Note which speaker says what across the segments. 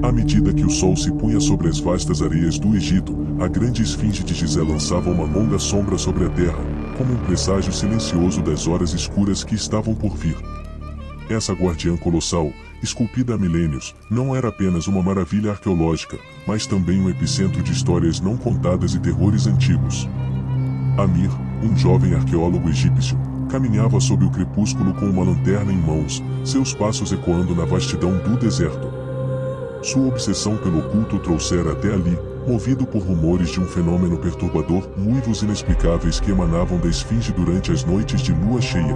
Speaker 1: À medida que o sol se punha sobre as vastas areias do Egito, a grande esfinge de Gizé lançava uma longa sombra sobre a terra, como um presságio silencioso das horas escuras que estavam por vir. Essa guardiã colossal, esculpida há milênios, não era apenas uma maravilha arqueológica, mas também um epicentro de histórias não contadas e terrores antigos. Amir, um jovem arqueólogo egípcio, caminhava sob o crepúsculo com uma lanterna em mãos, seus passos ecoando na vastidão do deserto. Sua obsessão pelo oculto o trouxera até ali, movido por rumores de um fenômeno perturbador, uivos inexplicáveis que emanavam da esfinge durante as noites de lua cheia.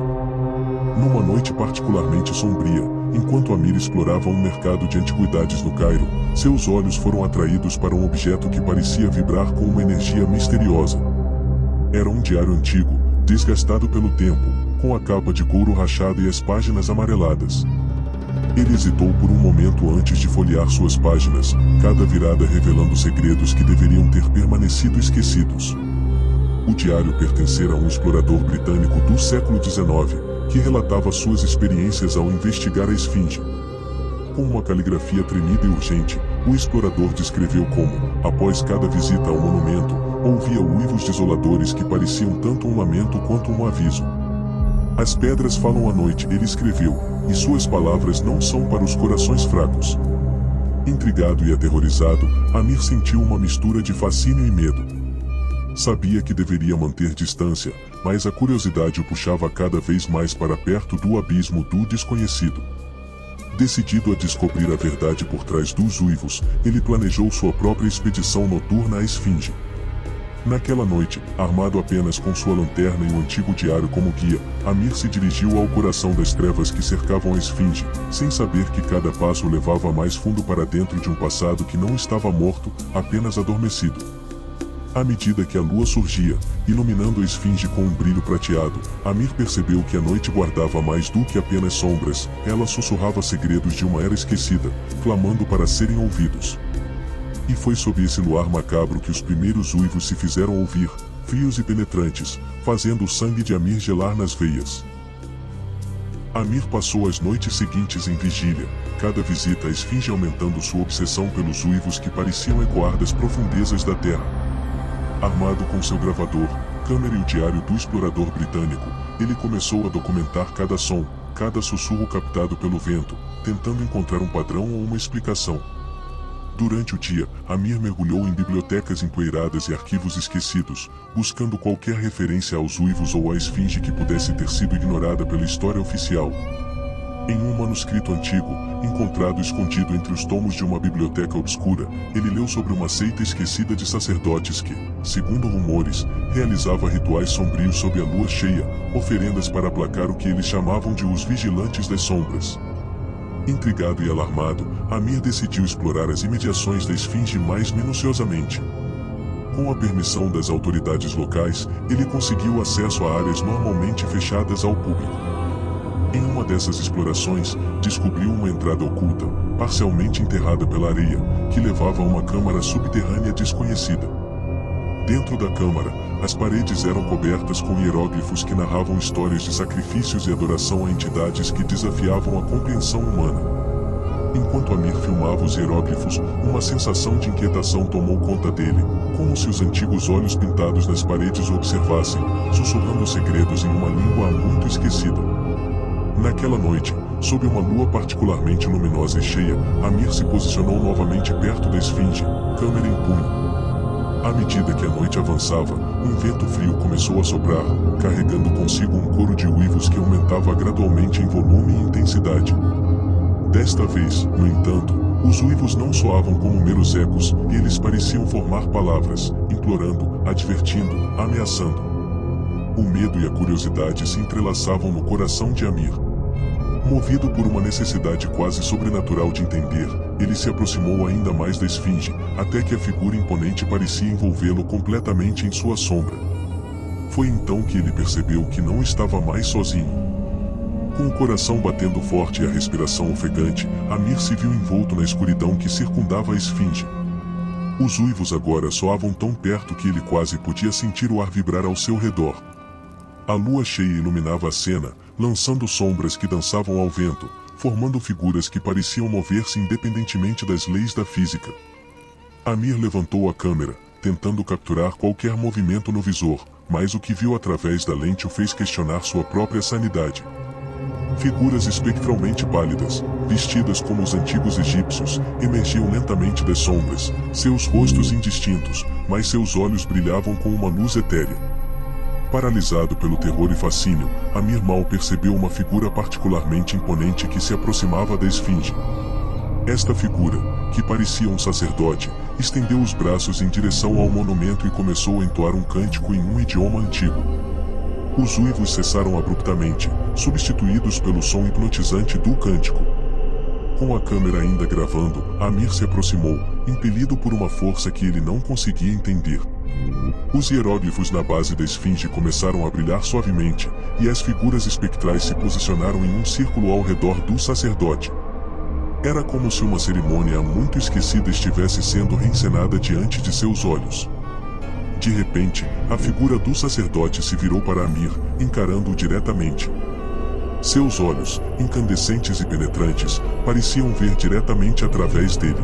Speaker 1: Numa noite particularmente sombria, enquanto Amir explorava um mercado de antiguidades no Cairo, seus olhos foram atraídos para um objeto que parecia vibrar com uma energia misteriosa. Era um diário antigo, desgastado pelo tempo, com a capa de couro rachada e as páginas amareladas. Ele hesitou por um momento antes de folhear suas páginas, cada virada revelando segredos que deveriam ter permanecido esquecidos. O diário pertencera a um explorador britânico do século XIX, que relatava suas experiências ao investigar a esfinge. Com uma caligrafia tremida e urgente, o explorador descreveu como, após cada visita ao monumento, ouvia uivos desoladores que pareciam tanto um lamento quanto um aviso. As pedras falam à noite, ele escreveu, e suas palavras não são para os corações fracos. Intrigado e aterrorizado, Amir sentiu uma mistura de fascínio e medo. Sabia que deveria manter distância, mas a curiosidade o puxava cada vez mais para perto do abismo do desconhecido. Decidido a descobrir a verdade por trás dos uivos, ele planejou sua própria expedição noturna à esfinge. Naquela noite, armado apenas com sua lanterna e um antigo diário como guia, Amir se dirigiu ao coração das trevas que cercavam a esfinge, sem saber que cada passo o levava mais fundo para dentro de um passado que não estava morto, apenas adormecido. À medida que a lua surgia, iluminando a esfinge com um brilho prateado, Amir percebeu que a noite guardava mais do que apenas sombras, ela sussurrava segredos de uma era esquecida, clamando para serem ouvidos. E foi sob esse luar macabro que os primeiros uivos se fizeram ouvir, frios e penetrantes, fazendo o sangue de Amir gelar nas veias. Amir passou as noites seguintes em vigília, cada visita à esfinge aumentando sua obsessão pelos uivos que pareciam ecoar das profundezas da terra. Armado com seu gravador, câmera e o diário do explorador britânico, ele começou a documentar cada som, cada sussurro captado pelo vento, tentando encontrar um padrão ou uma explicação. Durante o dia, Amir mergulhou em bibliotecas empoeiradas e arquivos esquecidos, buscando qualquer referência aos uivos ou à esfinge que pudesse ter sido ignorada pela história oficial. Em um manuscrito antigo, encontrado escondido entre os tomos de uma biblioteca obscura, ele leu sobre uma seita esquecida de sacerdotes que, segundo rumores, realizava rituais sombrios sob a lua cheia, oferendas para aplacar o que eles chamavam de os vigilantes das sombras. Intrigado e alarmado, Amir decidiu explorar as imediações da esfinge mais minuciosamente. Com a permissão das autoridades locais, ele conseguiu acesso a áreas normalmente fechadas ao público. Em uma dessas explorações, descobriu uma entrada oculta, parcialmente enterrada pela areia, que levava a uma câmara subterrânea desconhecida. Dentro da câmara, as paredes eram cobertas com hieróglifos que narravam histórias de sacrifícios e adoração a entidades que desafiavam a compreensão humana. Enquanto Amir filmava os hieróglifos, uma sensação de inquietação tomou conta dele, como se os antigos olhos pintados nas paredes o observassem, sussurrando segredos em uma língua há muito esquecida. Naquela noite, sob uma lua particularmente luminosa e cheia, Amir se posicionou novamente perto da esfinge, câmera em punho. À medida que a noite avançava, um vento frio começou a soprar, carregando consigo um coro de uivos que aumentava gradualmente em volume e intensidade. Desta vez, no entanto, os uivos não soavam como meros ecos, eles pareciam formar palavras, implorando, advertindo, ameaçando. O medo e a curiosidade se entrelaçavam no coração de Amir. Movido por uma necessidade quase sobrenatural de entender, ele se aproximou ainda mais da esfinge, até que a figura imponente parecia envolvê-lo completamente em sua sombra. Foi então que ele percebeu que não estava mais sozinho. Com o coração batendo forte e a respiração ofegante, Amir se viu envolto na escuridão que circundava a esfinge. Os uivos agora soavam tão perto que ele quase podia sentir o ar vibrar ao seu redor. A lua cheia iluminava a cena, lançando sombras que dançavam ao vento, formando figuras que pareciam mover-se independentemente das leis da física. Amir levantou a câmera, tentando capturar qualquer movimento no visor, mas o que viu através da lente o fez questionar sua própria sanidade. Figuras espectralmente pálidas, vestidas como os antigos egípcios, emergiam lentamente das sombras, seus rostos indistintos, mas seus olhos brilhavam com uma luz etérea. Paralisado pelo terror e fascínio, Amir mal percebeu uma figura particularmente imponente que se aproximava da esfinge. Esta figura, que parecia um sacerdote, estendeu os braços em direção ao monumento e começou a entoar um cântico em um idioma antigo. Os uivos cessaram abruptamente, substituídos pelo som hipnotizante do cântico. Com a câmera ainda gravando, Amir se aproximou, impelido por uma força que ele não conseguia entender. Os hieróglifos na base da esfinge começaram a brilhar suavemente, e as figuras espectrais se posicionaram em um círculo ao redor do sacerdote. Era como se uma cerimônia há muito esquecida estivesse sendo reencenada diante de seus olhos. De repente, a figura do sacerdote se virou para Amir, encarando-o diretamente. Seus olhos, incandescentes e penetrantes, pareciam ver diretamente através dele.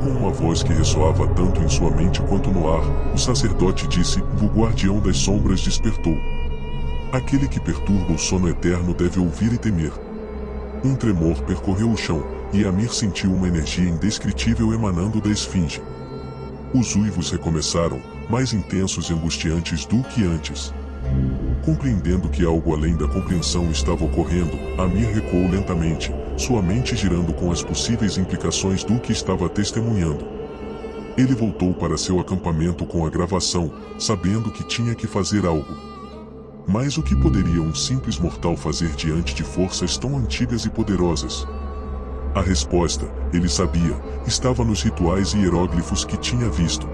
Speaker 1: Com uma voz que ressoava tanto em sua mente quanto no ar, o sacerdote disse: "O guardião das sombras despertou. Aquele que perturba o sono eterno deve ouvir e temer." Um tremor percorreu o chão, e Amir sentiu uma energia indescritível emanando da esfinge. Os uivos recomeçaram, mais intensos e angustiantes do que antes. Compreendendo que algo além da compreensão estava ocorrendo, Amir recuou lentamente, sua mente girando com as possíveis implicações do que estava testemunhando. Ele voltou para seu acampamento com a gravação, sabendo que tinha que fazer algo. Mas o que poderia um simples mortal fazer diante de forças tão antigas e poderosas? A resposta, ele sabia, estava nos rituais e hieróglifos que tinha visto.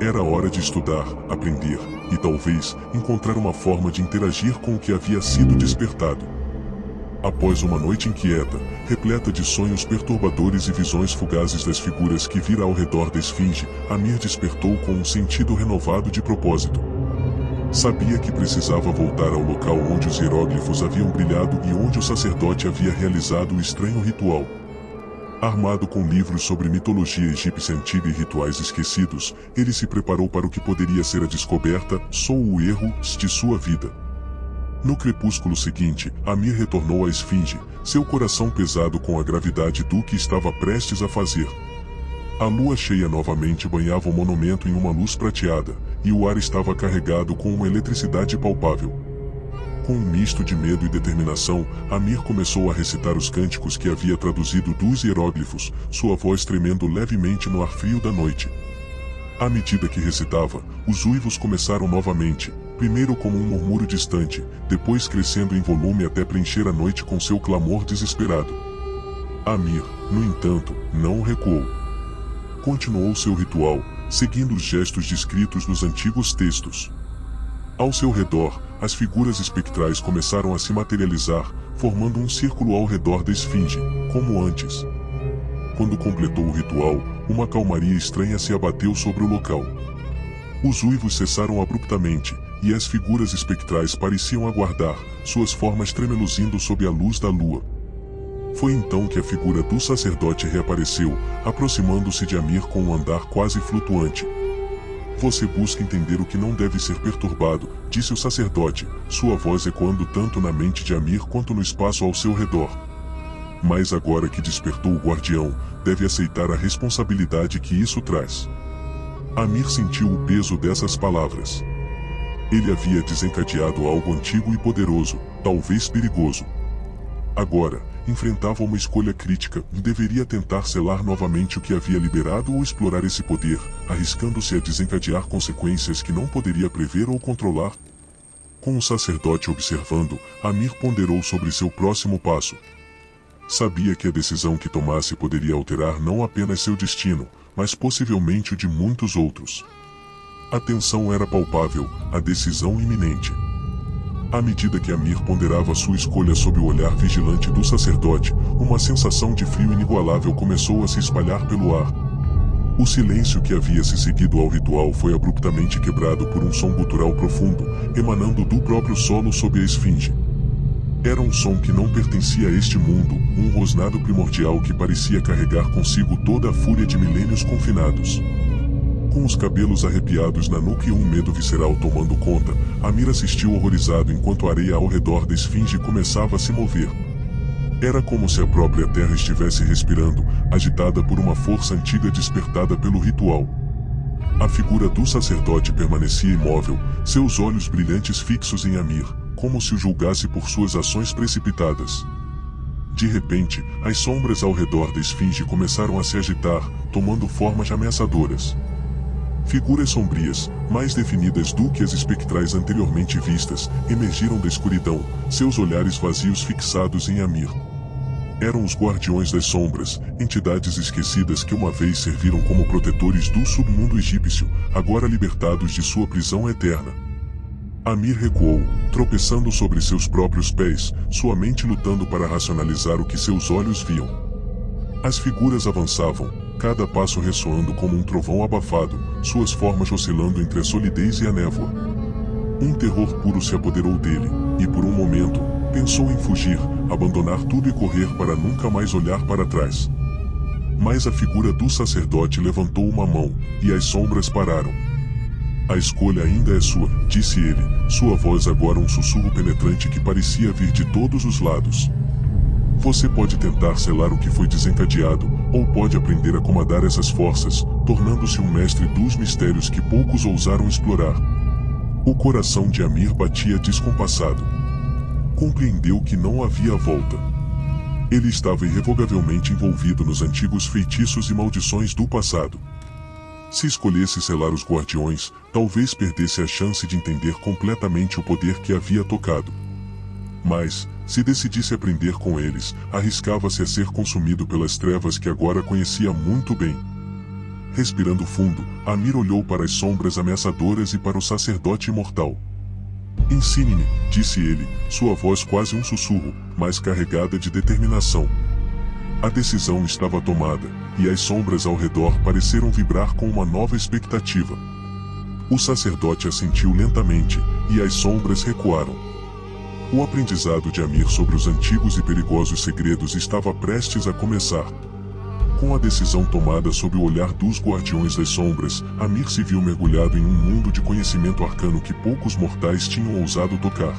Speaker 1: Era hora de estudar, aprender, e talvez, encontrar uma forma de interagir com o que havia sido despertado. Após uma noite inquieta, repleta de sonhos perturbadores e visões fugazes das figuras que vira ao redor da esfinge, Amir despertou com um sentido renovado de propósito. Sabia que precisava voltar ao local onde os hieróglifos haviam brilhado e onde o sacerdote havia realizado o estranho ritual. Armado com livros sobre mitologia egípcia antiga e rituais esquecidos, ele se preparou para o que poderia ser a descoberta, o erro, de sua vida. No crepúsculo seguinte, Amir retornou à esfinge, seu coração pesado com a gravidade do que estava prestes a fazer. A lua cheia novamente banhava o monumento em uma luz prateada, e o ar estava carregado com uma eletricidade palpável. Com um misto de medo e determinação, Amir começou a recitar os cânticos que havia traduzido dos hieróglifos, sua voz tremendo levemente no ar frio da noite. À medida que recitava, os uivos começaram novamente, primeiro como um murmúrio distante, depois crescendo em volume até preencher a noite com seu clamor desesperado. Amir, no entanto, não recuou. Continuou seu ritual, seguindo os gestos descritos nos antigos textos. Ao seu redor, as figuras espectrais começaram a se materializar, formando um círculo ao redor da esfinge, como antes. Quando completou o ritual, uma calmaria estranha se abateu sobre o local. Os uivos cessaram abruptamente, e as figuras espectrais pareciam aguardar, suas formas tremeluzindo sob a luz da lua. Foi então que a figura do sacerdote reapareceu, aproximando-se de Amir com um andar quase flutuante. "Você busca entender o que não deve ser perturbado", disse o sacerdote, sua voz ecoando tanto na mente de Amir quanto no espaço ao seu redor. "Mas agora que despertou o guardião, deve aceitar a responsabilidade que isso traz." Amir sentiu o peso dessas palavras. Ele havia desencadeado algo antigo e poderoso, talvez perigoso. Agora, enfrentava uma escolha crítica: deveria tentar selar novamente o que havia liberado ou explorar esse poder, arriscando-se a desencadear consequências que não poderia prever ou controlar. Com o sacerdote observando, Amir ponderou sobre seu próximo passo. Sabia que a decisão que tomasse poderia alterar não apenas seu destino, mas possivelmente o de muitos outros. A tensão era palpável, a decisão iminente. À medida que Amir ponderava sua escolha sob o olhar vigilante do sacerdote, uma sensação de frio inigualável começou a se espalhar pelo ar. O silêncio que havia se seguido ao ritual foi abruptamente quebrado por um som gutural profundo, emanando do próprio solo sob a esfinge. Era um som que não pertencia a este mundo, um rosnado primordial que parecia carregar consigo toda a fúria de milênios confinados. Com os cabelos arrepiados na nuca e um medo visceral tomando conta, Amir assistiu horrorizado enquanto a areia ao redor da esfinge começava a se mover. Era como se a própria terra estivesse respirando, agitada por uma força antiga despertada pelo ritual. A figura do sacerdote permanecia imóvel, seus olhos brilhantes fixos em Amir, como se o julgasse por suas ações precipitadas. De repente, as sombras ao redor da esfinge começaram a se agitar, tomando formas ameaçadoras. Figuras sombrias, mais definidas do que as espectrais anteriormente vistas, emergiram da escuridão, seus olhares vazios fixados em Amir. Eram os Guardiões das Sombras, entidades esquecidas que uma vez serviram como protetores do submundo egípcio, agora libertados de sua prisão eterna. Amir recuou, tropeçando sobre seus próprios pés, sua mente lutando para racionalizar o que seus olhos viam. As figuras avançavam, cada passo ressoando como um trovão abafado, suas formas oscilando entre a solidez e a névoa. Um terror puro se apoderou dele, e por um momento, pensou em fugir, abandonar tudo e correr para nunca mais olhar para trás. Mas a figura do sacerdote levantou uma mão, e as sombras pararam. A escolha ainda é sua, disse ele, sua voz agora um sussurro penetrante que parecia vir de todos os lados. Você pode tentar selar o que foi desencadeado, ou pode aprender a comandar essas forças, tornando-se um mestre dos mistérios que poucos ousaram explorar. O coração de Amir batia descompassado. Compreendeu que não havia volta. Ele estava irrevogavelmente envolvido nos antigos feitiços e maldições do passado. Se escolhesse selar os Guardiões, talvez perdesse a chance de entender completamente o poder que havia tocado. Mas, se decidisse aprender com eles, arriscava-se a ser consumido pelas trevas que agora conhecia muito bem. Respirando fundo, Amir olhou para as sombras ameaçadoras e para o sacerdote imortal. Ensine-me, disse ele, sua voz quase um sussurro, mas carregada de determinação. A decisão estava tomada, e as sombras ao redor pareceram vibrar com uma nova expectativa. O sacerdote assentiu lentamente, e as sombras recuaram. O aprendizado de Amir sobre os antigos e perigosos segredos estava prestes a começar. Com a decisão tomada sob o olhar dos Guardiões das Sombras, Amir se viu mergulhado em um mundo de conhecimento arcano que poucos mortais tinham ousado tocar.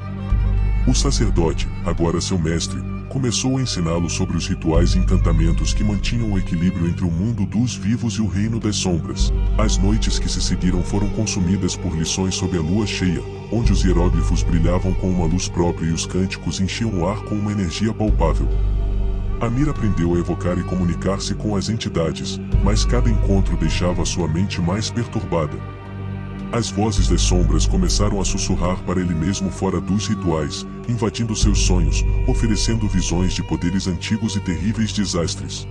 Speaker 1: O sacerdote, agora seu mestre, começou a ensiná-lo sobre os rituais e encantamentos que mantinham o equilíbrio entre o mundo dos vivos e o reino das sombras. As noites que se seguiram foram consumidas por lições sob a lua cheia, onde os hieróglifos brilhavam com uma luz própria e os cânticos enchiam o ar com uma energia palpável. Amir aprendeu a evocar e comunicar-se com as entidades, mas cada encontro deixava sua mente mais perturbada. As vozes das sombras começaram a sussurrar para ele mesmo fora dos rituais, invadindo seus sonhos, oferecendo visões de poderes antigos e terríveis desastres.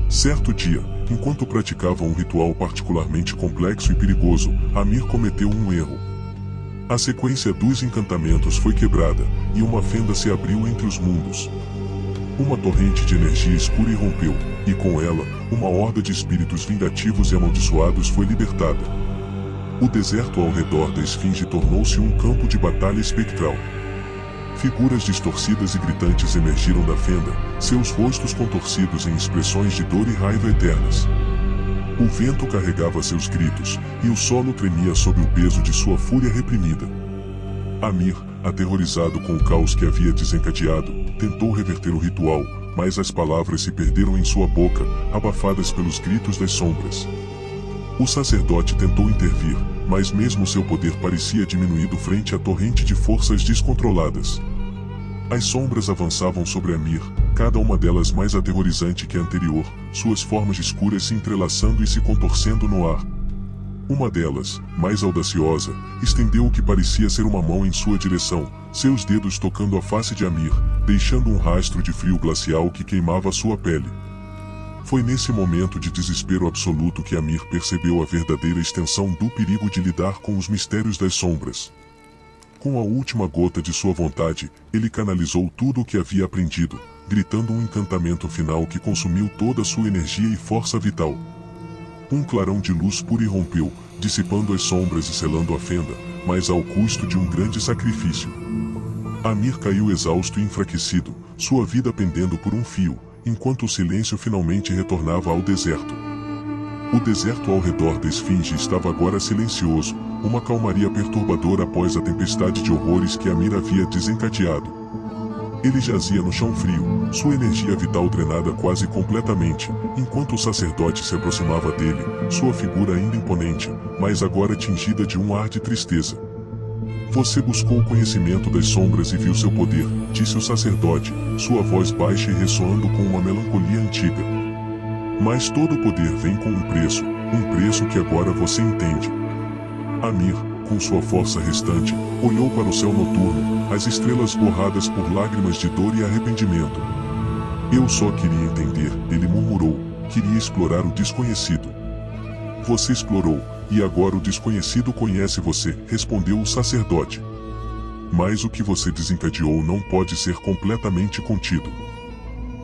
Speaker 1: Certo dia, enquanto praticava um ritual particularmente complexo e perigoso, Amir cometeu um erro. A sequência dos encantamentos foi quebrada, e uma fenda se abriu entre os mundos. Uma torrente de energia escura irrompeu, e com ela, uma horda de espíritos vingativos e amaldiçoados foi libertada. O deserto ao redor da esfinge tornou-se um campo de batalha espectral. Figuras distorcidas e gritantes emergiram da fenda, seus rostos contorcidos em expressões de dor e raiva eternas. O vento carregava seus gritos, e o solo tremia sob o peso de sua fúria reprimida. Amir, aterrorizado com o caos que havia desencadeado, tentou reverter o ritual, mas as palavras se perderam em sua boca, abafadas pelos gritos das sombras. O sacerdote tentou intervir, mas mesmo seu poder parecia diminuído frente à torrente de forças descontroladas. As sombras avançavam sobre Amir, cada uma delas mais aterrorizante que a anterior, suas formas escuras se entrelaçando e se contorcendo no ar. Uma delas, mais audaciosa, estendeu o que parecia ser uma mão em sua direção, seus dedos tocando a face de Amir, deixando um rastro de frio glacial que queimava sua pele. Foi nesse momento de desespero absoluto que Amir percebeu a verdadeira extensão do perigo de lidar com os mistérios das sombras. Com a última gota de sua vontade, ele canalizou tudo o que havia aprendido, gritando um encantamento final que consumiu toda sua energia e força vital. Um clarão de luz pura irrompeu, dissipando as sombras e selando a fenda, mas ao custo de um grande sacrifício. Amir caiu exausto e enfraquecido, sua vida pendendo por um fio, enquanto o silêncio finalmente retornava ao deserto. O deserto ao redor da esfinge estava agora silencioso, uma calmaria perturbadora após a tempestade de horrores que Amir havia desencadeado. Ele jazia no chão frio, sua energia vital drenada quase completamente, enquanto o sacerdote se aproximava dele, sua figura ainda imponente, mas agora tingida de um ar de tristeza. Você buscou o conhecimento das sombras e viu seu poder, disse o sacerdote, sua voz baixa e ressoando com uma melancolia antiga. Mas todo poder vem com um preço que agora você entende. Amir, com sua força restante, olhou para o céu noturno, as estrelas borradas por lágrimas de dor e arrependimento. Eu só queria entender, ele murmurou, queria explorar o desconhecido. Você explorou, e agora o desconhecido conhece você, respondeu o sacerdote. Mas o que você desencadeou não pode ser completamente contido.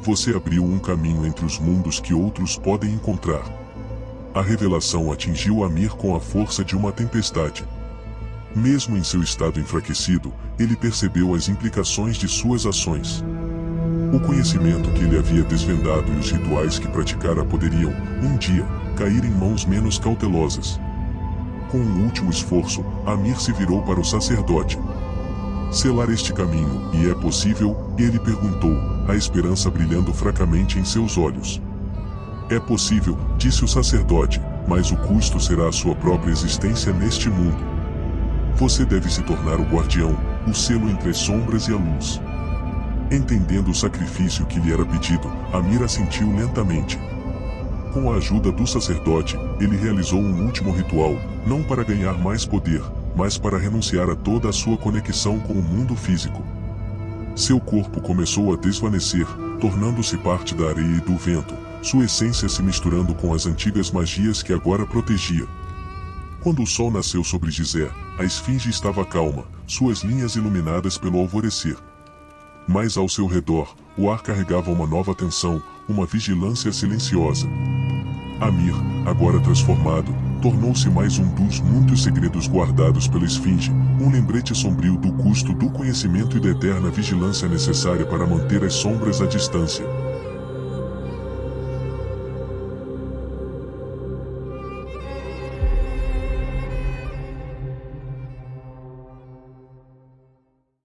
Speaker 1: Você abriu um caminho entre os mundos que outros podem encontrar. A revelação atingiu Amir com a força de uma tempestade. Mesmo em seu estado enfraquecido, ele percebeu as implicações de suas ações. O conhecimento que ele havia desvendado e os rituais que praticara poderiam, um dia, cair em mãos menos cautelosas. Com um último esforço, Amir se virou para o sacerdote. Selar este caminho, e é possível? Ele perguntou, a esperança brilhando fracamente em seus olhos. É possível, disse o sacerdote, mas o custo será a sua própria existência neste mundo. Você deve se tornar o guardião, o selo entre as sombras e a luz. Entendendo o sacrifício que lhe era pedido, Amir assentiu lentamente. Com a ajuda do sacerdote, ele realizou um último ritual, não para ganhar mais poder, mas para renunciar a toda a sua conexão com o mundo físico. Seu corpo começou a desvanecer, tornando-se parte da areia e do vento, sua essência se misturando com as antigas magias que agora protegia. Quando o sol nasceu sobre Gizé, a esfinge estava calma, suas linhas iluminadas pelo alvorecer. Mas ao seu redor, o ar carregava uma nova tensão, uma vigilância silenciosa. Amir, agora transformado, tornou-se mais um dos muitos segredos guardados pela esfinge, um lembrete sombrio do custo do conhecimento e da eterna vigilância necessária para manter as sombras à distância.